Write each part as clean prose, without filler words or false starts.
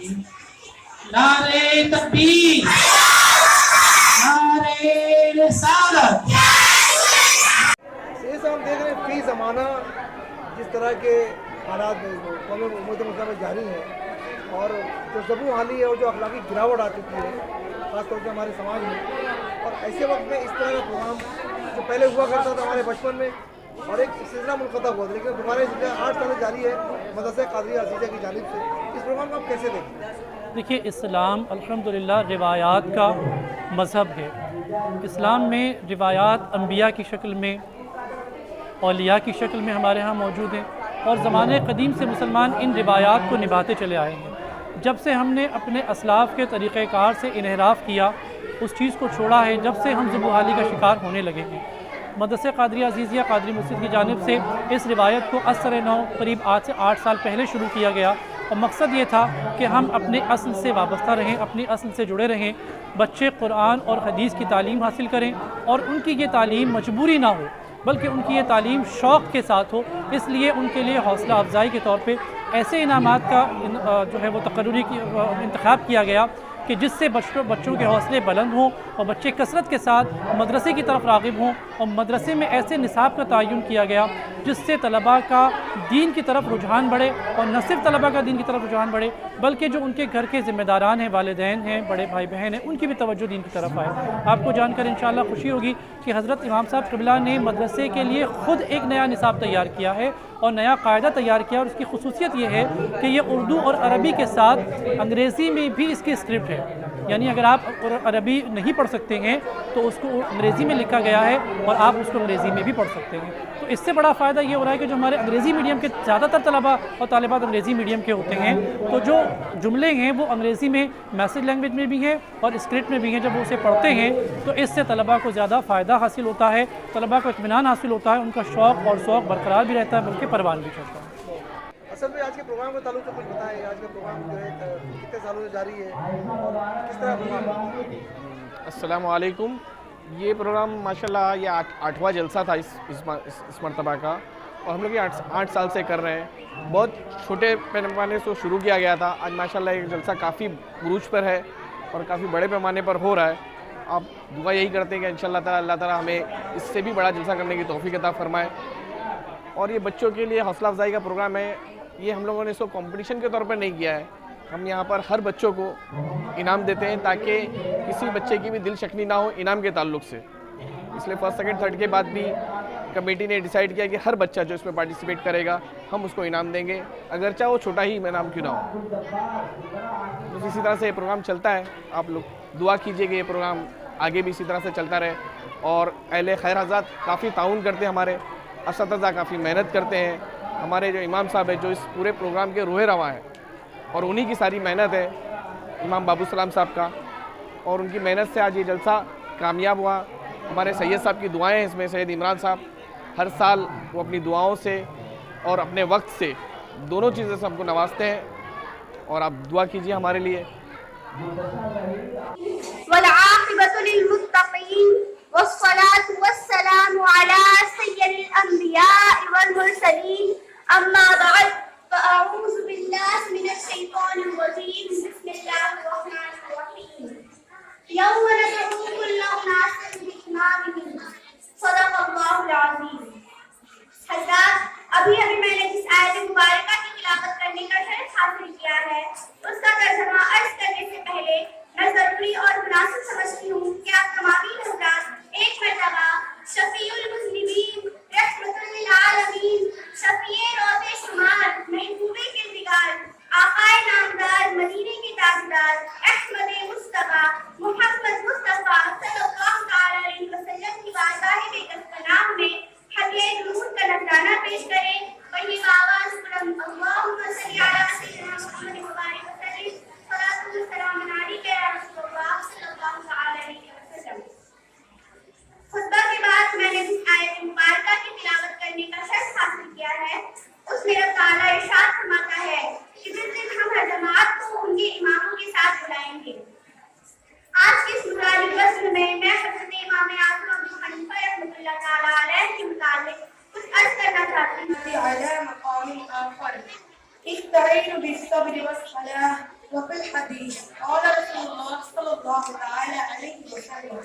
नारे तकबीर, नारे रिसालत। हम देख रहे हैं फी ज़माना जिस तरह के हालात उम्मत में जारी हैं और जो ज़बू हाली है और जो अखलाकी गिरावट आ चुकी है ख़ासतौर से हमारे समाज में, और ऐसे वक्त में इस तरह का प्रोग्राम जो पहले हुआ करता था हमारे बचपन में और एक सिलसिला मुनक़ता हुआ था, लेकिन दोबारा सिलसिला 8 साल जारी है मदरसा क़ादरिया अज़ीज़ा की जानिब से। इस प्रोग्राम को आप कैसे देखते हैं? देखिए, इस्लाम अल्हम्दुलिल्लाह रिवायात का मज़हब है। इस्लाम में रिवायात अंबिया की शक्ल में, औलिया की शक्ल में हमारे यहाँ मौजूद हैं और ज़माने क़दीम से मुसलमान इन रिवायात को निभाते चले आए हैं। जब से हमने अपने असलाफ़ के तरीक़ेकार से इन्हिराफ़ किया, उस चीज़ को छोड़ा है, जब से हम ज़ुबूहाली का शिकार होने लगे हैं। मदरसा क़ादरिया अज़ीज़िया क़ादरी मस्जिद की जानिब से इस रिवायत को असर नौ करीब आज से 8 साल पहले शुरू किया गया और मकसद ये था कि हम अपने असल से वाबस्ता रहें, अपनी असल से जुड़े रहें, बच्चे क़ुरान और हदीस की तालीम हासिल करें और उनकी ये तालीम मजबूरी ना हो बल्कि उनकी ये तालीम शौक़ के साथ हो। इसलिए उनके लिए हौसला अफजाई के तौर पे ऐसे इनामात का जो है वो तकर्रुरी इंतखाब किया गया कि जिससे बच्चों के हौसले बुलंद हों और बच्चे कसरत के साथ मदरसे की तरफ राग़िब हों, और मदरसे में ऐसे निसाब का तयन किया गया जिससे तलबा का दीन की तरफ रुझान बढ़े, और न सिर्फ तलबा का दीन की तरफ रुझान बढ़े बल्कि जो उनके घर के ज़िम्मेदारान हैं, वालिदैन हैं, बड़े भाई बहन हैं, उनकी भी तवज्जो दीन की तरफ आए। आपको जानकर इंशाअल्लाह खुशी होगी कि हज़रत इमाम साहब क़िबला ने मदरसे के लिए ख़ुद एक नया निसाब तैयार किया है और नया कायदा तैयार किया, और उसकी खुसूसियत ये है कि ये उर्दू और अरबी के साथ अंग्रेज़ी में भी इसकी स्क्रिप्ट है। यानी अगर आप अरबी नहीं पढ़ सकते हैं तो उसको अंग्रेज़ी में लिखा गया है और आप उसको अंग्रेज़ी में भी पढ़ सकते हैं। तो इससे बड़ा फ़ायदा ये हो रहा है कि जो हमारे अंग्रेज़ी मीडियम के ज़्यादातर तलबा और तालिबात अंग्रेज़ी मीडियम के होते हैं, तो जो जुमले हैं वो अंग्रेज़ी में मैसेज लैंग्वेज में भी हैं और स्क्रिप्ट में भी हैं। जब वो उसे पढ़ते हैं तो इससे तलबा को ज़्यादा फ़ायदा हासिल होता है, तलबा को इत्मीनान हासिल होता है, उनका शौक़ और शौक़ बरकरार भी रहता है बल्कि परवान भी चढ़ता है। असल में आज के प्रोग्राम के ताल्लुक से कुछ बताएं, आज का प्रोग्राम जो है कितने सालों से जारी है और किस तरह प्रोग्राम है? अस्सलामु अलैकुम। ये प्रोग्राम माशाल्लाह ये 8वां जलसा था इस मरतबा का, और हम लोग ये 8 साल से कर रहे हैं। बहुत छोटे पैमाने से शुरू किया गया था, आज माशाल्लाह ये जलसा काफ़ी उरूज पर है और काफ़ी बड़े पैमाने पर हो रहा है। आप दुआ यही करते हैं कि इंशाअल्लाह ताला अल्लाह ताला हमें इससे भी बड़ा जलसा करने की तौफीक अता फरमाए। और ये बच्चों के लिए हौसला अफजाई का प्रोग्राम है। ये हम लोगों ने इसको कंपटीशन के तौर पर नहीं किया है, हम यहाँ पर हर बच्चों को इनाम देते हैं ताकि किसी बच्चे की भी दिल शक्नी ना हो इनाम के ताल्लुक से। इसलिए फर्स्ट सेकंड थर्ड के बाद भी कमेटी ने डिसाइड किया कि हर बच्चा जो इसमें पार्टिसिपेट करेगा हम उसको इनाम देंगे, अगर चाहे वो छोटा ही इनाम क्यों ना हो। तो इसी तरह से ये प्रोग्राम चलता है। आप लोग दुआ कीजिए कि ये प्रोग्राम आगे भी इसी तरह से चलता रहे। और अहले खैर हज़रात काफ़ी ताउन करते हैं, हमारे असतिज़ा काफ़ी मेहनत करते हैं। हमारे जो इमाम साहब है जो इस पूरे प्रोग्राम के रूह रवा है, और उन्हीं की सारी मेहनत है, इमाम बाबू सलाम साहब का, और उनकी मेहनत से आज ये जलसा कामयाब हुआ। हमारे सैयद साहब की दुआएं हैं इसमें। सैयद इमरान साहब हर साल वो अपनी दुआओं से और अपने वक्त से दोनों चीज़ें से हमको नवाजते हैं, और आप दुआ कीजिए हमारे लिए। वल्आक़िबतु लिलमुत्तक़ीन वस्सलातु वस्सलामु अला सय्यिदिल अंबिया वल मुरसलीन अम्मा बअद फ़अऊज़ु बिल्लाहि मिनश शैतानिर रजीम बिस्मिल्लाहिर रहमानिर रहीम यौम नदअू कुल्ला उनासिन बिइमामिहिम सदक़ल्लाहुल अज़ीम। हज़रात, अभी मैंने जिस आयत मुबारका की तिलावत करने का शरफ हासिल किया है उसका तर्जुमा अर्ज करने से पहले मैं जरूरी और मुनासिब समझती हूँ कि आप तमामी हज़रात एक मरतबा शफ़ीउल मुज़निबीन रहमतुल लिल आलमीन शफ़ीए रोज़े शुमार महबूबे किरदिगार आक़ाए नामदार मदीने के ताजदार अहमद मुस्तफ़ा मोहम्मद मुस्तफ़ा सल्लल्लाहु तआला अलैहि वसल्लम की बारगाह बेकसनाम में हदिया दुरूद का नज़राना पेश करें। वही आवाज़ बुलंद अल्लाहुम्मा सल्ली अला सय्यिदिना मुहम्मद व बारिक वसल्लिम सलातु व सलाम अलैका या रसूलल्लाह सल्लल्लाहु तआला अलैहि वसल्लम। खुतबा के बाद मैंने जिस आयत मुबारका की तिलावत करने का शर्फ हासिल किया है उसमें रब तआला इरशाद फरमाता है कि जिस दिन हम हर जमात को उनके इमामों के साथ बुलाएंगे। आज के इस नुरानी वज़्न में मैं हज़रत इमाम आज़म अबू हनीफा रहमतुल्लाह तआला अलैह के मुतालिक कुछ अर्ज करना चाहती हूँ। على مقام آخر استعينوا بالصبر والصلاة وقل الحديث قال رسول الله صلى الله تعالى عليه وسلم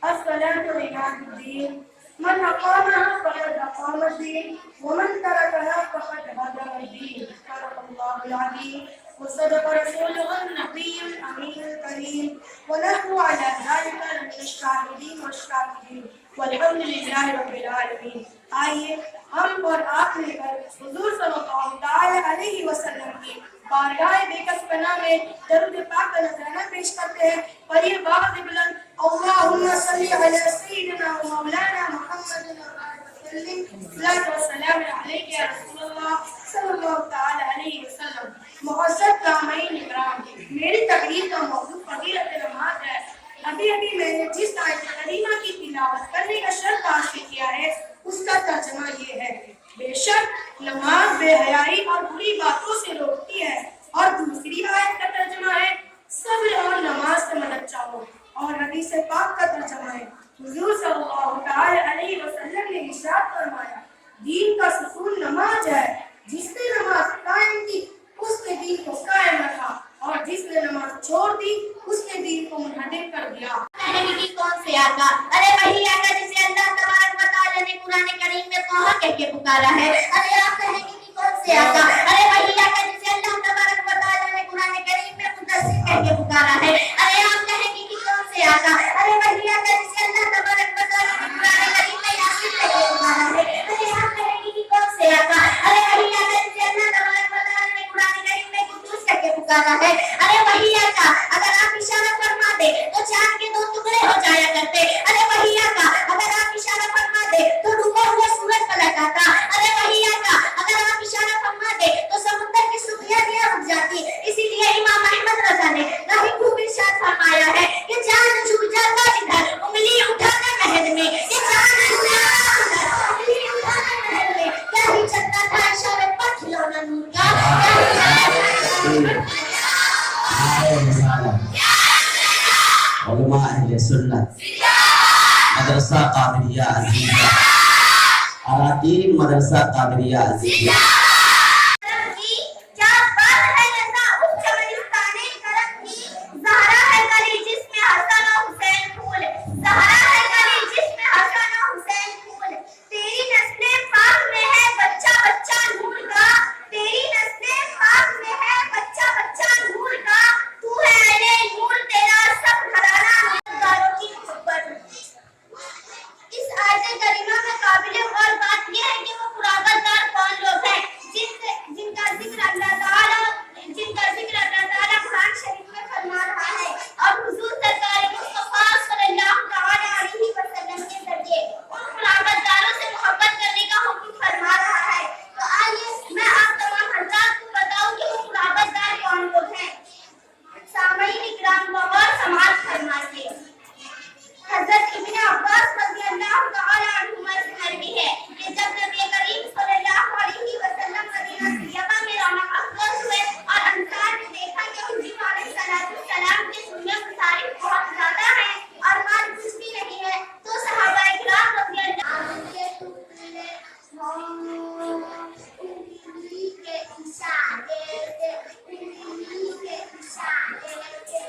الصلاة عماد الدين من أقامها فقد أقام الدين ومن تركها فقد هدم الدين صدق الله العظيم وصدق رسوله النبي الأمين الكريم ونحن على ذلك من الشاهدين والشاكرين والحمد لله رب العالمین. آئیے ہم اور آپ مل کر حضور صلی اللہ تعالی علیہ وسلم کی بارگاہ بے کس پناہ میں درود پاک کا نذرانہ پیش کرتے ہیں اور یہ باغ بلند اللہم صلی علی سیدنا و مولانا محمد وسلم صلاۃ و سلام علیک یا رسول اللہ صلی اللہ تعالی علیہ وسلم. معزز سامعین اکرام، میری تقریر کا موضوع فضیلت نماز ہے. ابھی میں نے جس آیت کریمہ کی تلاوت کرنے کا شرط حاصل کیا ہے اس کا ترجمہ یہ ہے: بے شک نماز بے حیائی اور بری باتوں سے روکتی ہے. اور دوسری آیت کا ترجمہ ہے: صبر اور نماز سے مدد چاہو. اور حدیث پاک کا ترجمہ ہے: حضور صلی اللہ تعالی علیہ وسلم نے ارشاد فرمایا دین کا ستون نماز ہے. جس نے نماز قائم کی اس نے دین کو قائم رکھا اور جس نے نماز چھوڑ دی اس نے دین کو منہدم کر دیا. کہنے کی کون سے آقا؟ ارے وہی آقا جسے اللہ تبارک و تعالی نے قرآن کریم میں کہا کہہ کے پکارا ہے. ارے آپ کہیں گے کہ کون سے آقا؟ ارے وہی آقا جسے اللہ تبارک و تعالی نے قرآن کریم میں مدثر کہہ کے پکارا ہے. ارے آپ کہیں گے کہ کون سے آقا؟ ارے وہی آقا جسے اللہ تبارک و تعالی نے قرآن کریم میں یاسین کہہ کے پکارا ہے. ارے آپ کہیں گے کہ کون سے آقا؟ ارے وہی آقا جسے اللہ تبارک و تعالی نے قرآن کریم میں قدوس کہہ کے پکارا ہے. ارے وہی آقا اگر آپ اشارہ فرما دے تو چاند کے 2 ٹکڑے ہو جایا کرتے. ارے وہی آقا اگر آپ اشارہ فرما دے تو ڈوبا ہوا سورج پلٹ آتا. ارے وہی آقا اگر آپ اشارہ فرما دے تو سمندر کی سکھیاں رک جاتی. اسی لیے امام احمد رضا نے کافی خوب ارشاد فرمایا ہے کہ چاند چھپ جاتا ادھر انگلی اٹھانا مہد میں. کہ چاند چھپ جاتا ادھر انگلی اٹھانا مہد میں. کیا ہی چلتا تھا اشارے پر کھلونا نور کا. کیا ہی چلتا تھا علماء اہل سنت مدرسہ قادریہ عزیزہ اراکین مدرسہ قادریہ عزیزہ. کیا بات ہے رضا اس چمنستان کرم کی. زہرا ہے گلی جس میں حسن و حسین پھول. زہرا ہے گلی جس میں حسن و حسین پھول. تیری نسل پاک میں ہے بچہ بچہ نور کا. تیری نسل پاک میں ہے بچہ بچہ نور کا. تو ہے اہل نور تیرا سب گھرانہ داروں کی محبت. اس آیت کریمہ میں قابل غور بات یہ ہے کہ وہ قرابت دار کون لوگ ہیں جن کا ذکر اللہ تعالیٰ قرآن شریف میں فرما رہا ہے اور حضور سرکار مصطفیٰ صلی اللہ تعالیٰ علیہ وسلم کے ذریعے ان قرابت داروں سے محبت کرنے کا حکم فرما رہا ہے. تو آئیے میں آپ تمام حضرات کو بتاؤں کہ وہ قرابت دار کون لوگ ہیں. سامعین اکرام کو غور سماعت فرمائیے. حضرت ابن عباس رضی اللہ تعالی عنہما سے مروی ہے کہ جب نبی کریم صلی اللہ علیہ وسلم مدینہ طیبہ میں رونق افروز ہوئے اور انصار نے دیکھا کہ حضور علیہ السلام کے سننے مصارف بہت زیادہ ہیں اور مال کچھ بھی نہیں ہے تو صحابہ کرام رضی اللہ کے ٹکڑے انگلی کے اشارے سے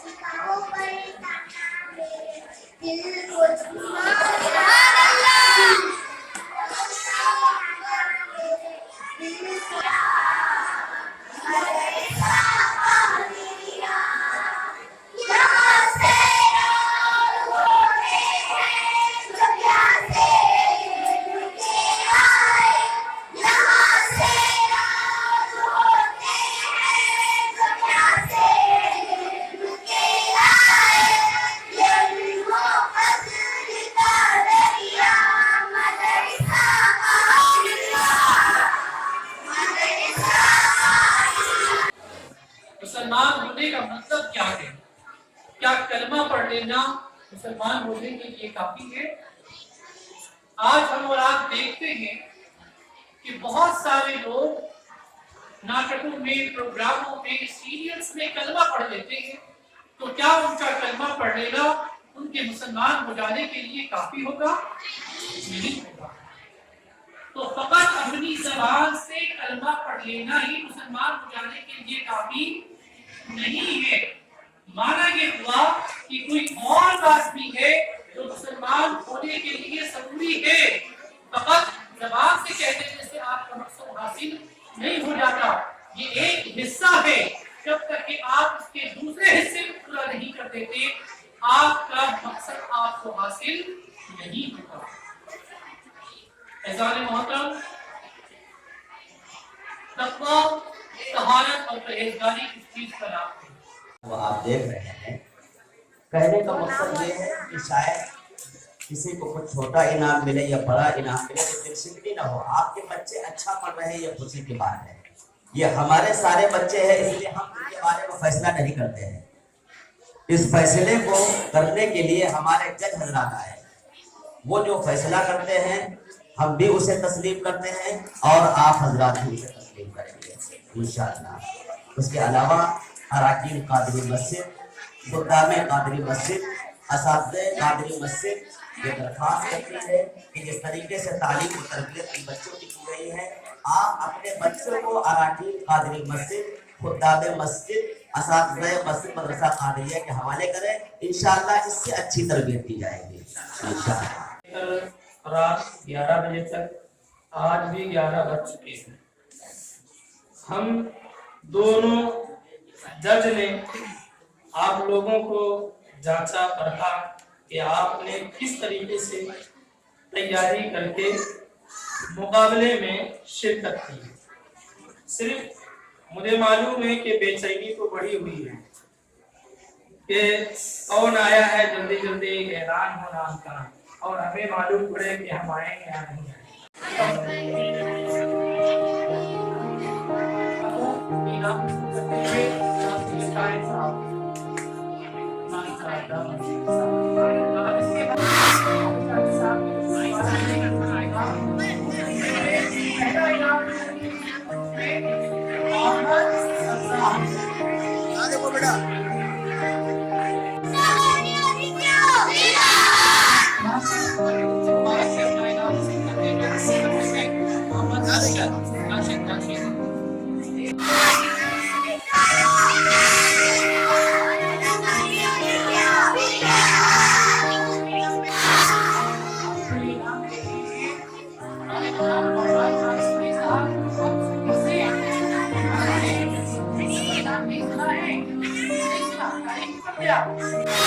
سکھاؤ پر دل کو سبحان اللہ. مسلمان ہونے کا مطلب کیا ہے؟ کیا کلمہ پڑھ لینا مسلمان ہونے کے لیے کافی ہے؟ آج ہم اور آپ دیکھتے ہیں کہ بہت سارے لوگ ناٹکوں میں، پروگراموں میں، سیریلز میں کلمہ پڑھ لیتے ہیں. تو کیا ان کا کلمہ پڑھ لینا ان کے مسلمان ہو جانے کے لیے کافی ہوگا؟ نہیں ہوگا. تو فقط اپنی زبان سے کلمہ پڑھ لینا ہی مسلمان ہو جانے کے لیے کافی नहीं है। माना ये हुआ कि कोई और बात भी है जो मुसलमान होने के लिए जरूरी है। फकत जबान से कह देने से आपका मकसद हासिल नहीं हो जाता। ये एक हिस्सा है, जब तक कि आप इसके दूसरे हिस्से को पूरा नहीं कर देते आपका मकसद आपको हासिल नहीं होगा। ऐज़ान मोहतरम, तक़वा, तहारत और परहेज़गारी इस चीज का नाम है। वो आप देख रहे हैं, कहने का मकसद ये है कि शायद किसी को कुछ छोटा इनाम मिले या बड़ा इनाम मिले तो दिलशिकनी ना हो। आपके बच्चे अच्छा पढ़ रहे हैं, ये खुशी की बात है। ये हमारे सारे बच्चे हैं, इसलिए हम इनके बारे में फैसला नहीं करते हैं। इस फैसले को करने के लिए हमारे जज हजरात आए, वो जो फैसला करते हैं हम भी उसे तस्लीम करते हैं और आप हजरात भी उसे तस्लीम करेंगे इंशाअल्लाह। उसके अलावा अराकीन कादरी मस्जिद, खुद्दाम कादरी मस्जिद, असातिज़े कादरी मस्जिद ये दरख्वास्त करती है कि जिस तरीके से तालीम और तरबियत इन बच्चों की गई है, आप अपने बच्चों को अराकीन कादरी मस्जिद, खुद्दाम मस्जिद, असातिज़े मस्जिद मदरसा कादरिया के हवाले करें। इंशाअल्लाह इससे अच्छी तरबियत की जाएगी इंशाअल्लाह। रात 11 बजे तक, आज भी 11 बज चुके हैं। हम दोनों जज ने आप लोगों को जांचा परखा कि आपने किस तरीके से तैयारी करके मुकाबले में शिरकत की। सिर्फ मुझे मालूम है कि बेचैनी तो बढ़ी हुई है कि कौन आया है, जल्दी जल्दी ऐलान हो नाम का, और हमें मालूम पड़े कि हम आएंगे या नहीं Yeah.